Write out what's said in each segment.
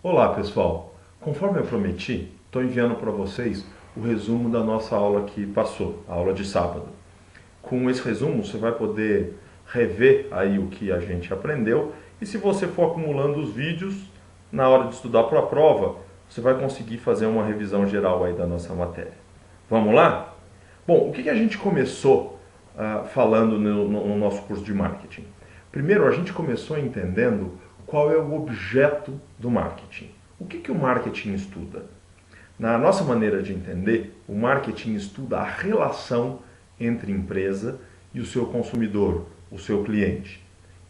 Olá pessoal, conforme eu prometi, estou enviando para vocês o resumo da nossa aula que passou, a aula de sábado. Com esse resumo você vai poder rever aí o que a gente aprendeu e se você for acumulando os vídeos, na hora de estudar para a prova, você vai conseguir fazer uma revisão geral aí da nossa matéria. Vamos lá? Bom, o que a gente começou falando no nosso curso de marketing? Primeiro, a gente começou entendendo qual é o objeto do marketing. O que o marketing estuda? Na nossa maneira de entender, o marketing estuda a relação entre empresa e o seu consumidor, o seu cliente.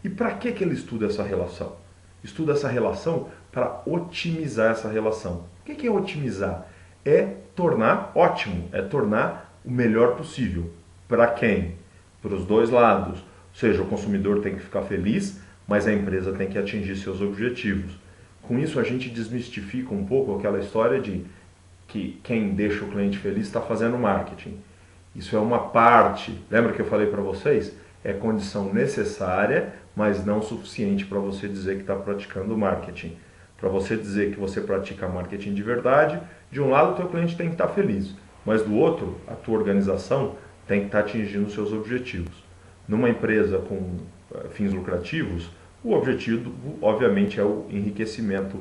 E para que ele estuda essa relação? Estuda essa relação para otimizar essa relação. O que é otimizar? É tornar ótimo, é tornar o melhor possível. Para quem? Para os dois lados. Ou seja, o consumidor tem que ficar feliz, mas a empresa tem que atingir seus objetivos. Com isso, a gente desmistifica um pouco aquela história de que quem deixa o cliente feliz está fazendo marketing. Isso é uma parte, lembra que eu falei para vocês? É condição necessária, mas não suficiente para você dizer que está praticando marketing. Para você dizer que você pratica marketing de verdade, de um lado o teu cliente tem que estar feliz, mas do outro, a tua organização tem que estar atingindo os seus objetivos. Numa empresa com fins lucrativos, o objetivo, obviamente, é o enriquecimento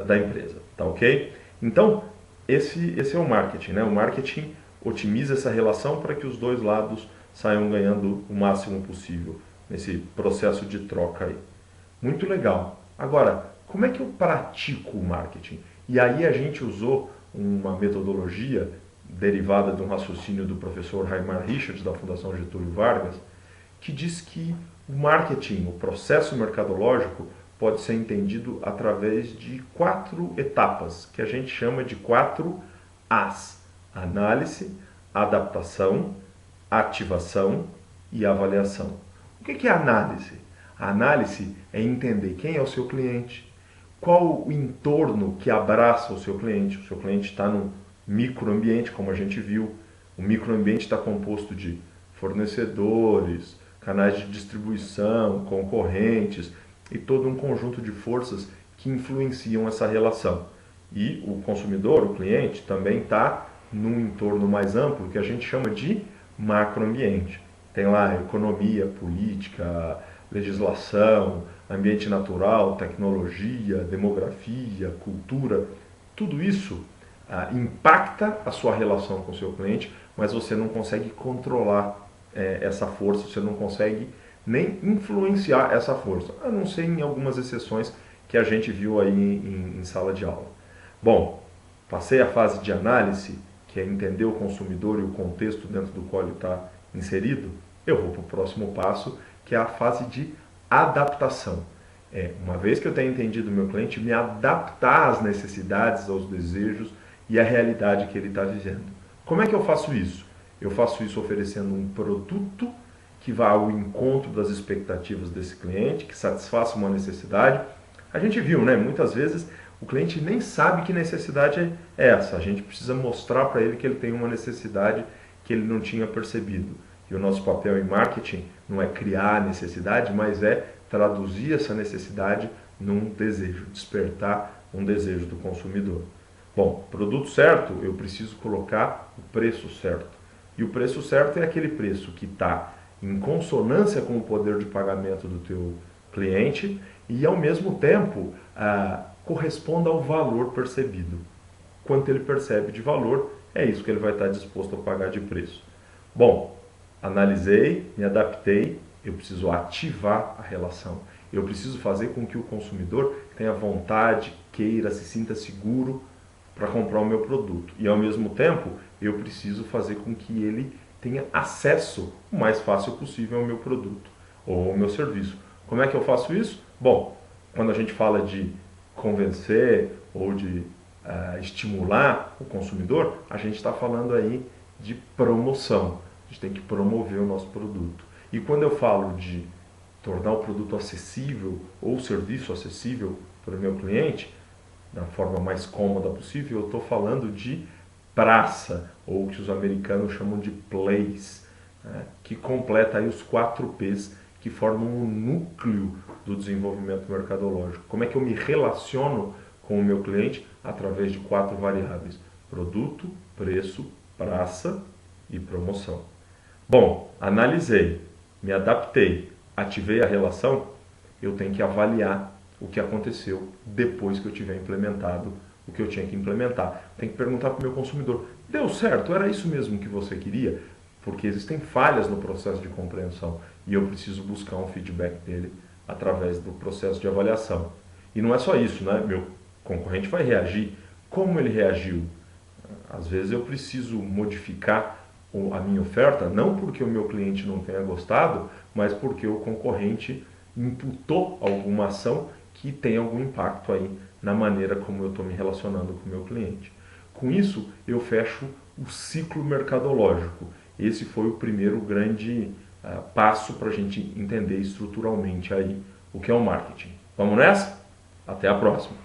da empresa, tá ok? Então, esse é o marketing, né? O marketing otimiza essa relação para que os dois lados saiam ganhando o máximo possível nesse processo de troca aí. Muito legal. Agora, como é que eu pratico o marketing? E aí a gente usou uma metodologia derivada de um raciocínio do professor Raymar Richards, da Fundação Getúlio Vargas, que diz que o marketing, o processo mercadológico, pode ser entendido através de 4 etapas, que a gente chama de 4 As: análise, adaptação, ativação e avaliação. O que é análise? A análise é entender quem é o seu cliente, qual o entorno que abraça o seu cliente. O seu cliente está num microambiente, como a gente viu. O microambiente está composto de fornecedores, canais de distribuição, concorrentes e todo um conjunto de forças que influenciam essa relação. E o consumidor, o cliente, também está num entorno mais amplo que a gente chama de macroambiente. Tem lá economia, política, legislação, ambiente natural, tecnologia, demografia, cultura. Tudo isso impacta a sua relação com o seu cliente, mas você não consegue controlar essa força, você não consegue nem influenciar essa força, a não ser em algumas exceções que a gente viu aí em sala de aula. Bom, passei a fase de análise, que é entender o consumidor e o contexto dentro do qual ele está inserido, eu vou para o próximo passo, que é a fase de adaptação. Uma vez que eu tenho entendido o meu cliente, me adaptar às necessidades, aos desejos e à realidade que ele está vivendo. Como é que eu faço isso? Eu faço isso oferecendo um produto que vá ao encontro das expectativas desse cliente, que satisfaça uma necessidade. A gente viu, né? Muitas vezes o cliente nem sabe que necessidade é essa. A gente precisa mostrar para ele que ele tem uma necessidade que ele não tinha percebido. E o nosso papel em marketing não é criar a necessidade, mas é traduzir essa necessidade num desejo, despertar um desejo do consumidor. Bom, produto certo, eu preciso colocar o preço certo. E o preço certo é aquele preço que está em consonância com o poder de pagamento do teu cliente e, ao mesmo tempo, corresponda ao valor percebido. Quanto ele percebe de valor, é isso que ele vai estar disposto a pagar de preço. Bom, analisei, me adaptei, eu preciso ativar a relação. Eu preciso fazer com que o consumidor tenha vontade, queira, se sinta seguro para comprar o meu produto. E ao mesmo tempo, eu preciso fazer com que ele tenha acesso o mais fácil possível ao meu produto ou ao meu serviço. Como é que eu faço isso? Bom, quando a gente fala de convencer ou de estimular o consumidor, a gente está falando aí de promoção. A gente tem que promover o nosso produto. E quando eu falo de tornar o produto acessível ou o serviço acessível para o meu cliente, da forma mais cômoda possível, eu estou falando de praça, ou o que os americanos chamam de place, né, que completa aí os 4 P's que formam o núcleo do desenvolvimento mercadológico. Como é que eu me relaciono com o meu cliente através de 4 variáveis: produto, preço, praça e promoção. Bom, analisei, me adaptei, ativei a relação, eu tenho que avaliar o que aconteceu depois que eu tiver implementado o que eu tinha que implementar. Tem que perguntar para o meu consumidor: deu certo? Era isso mesmo que você queria? Porque existem falhas no processo de compreensão e eu preciso buscar um feedback dele através do processo de avaliação. E não é só isso, né? Meu concorrente vai reagir. Como ele reagiu? Às vezes eu preciso modificar a minha oferta, não porque o meu cliente não tenha gostado, mas porque o concorrente imputou alguma ação que tem algum impacto aí na maneira como eu estou me relacionando com o meu cliente. Com isso, eu fecho o ciclo mercadológico. Esse foi o primeiro grande passo para a gente entender estruturalmente aí o que é o marketing. Vamos nessa? Até a próxima!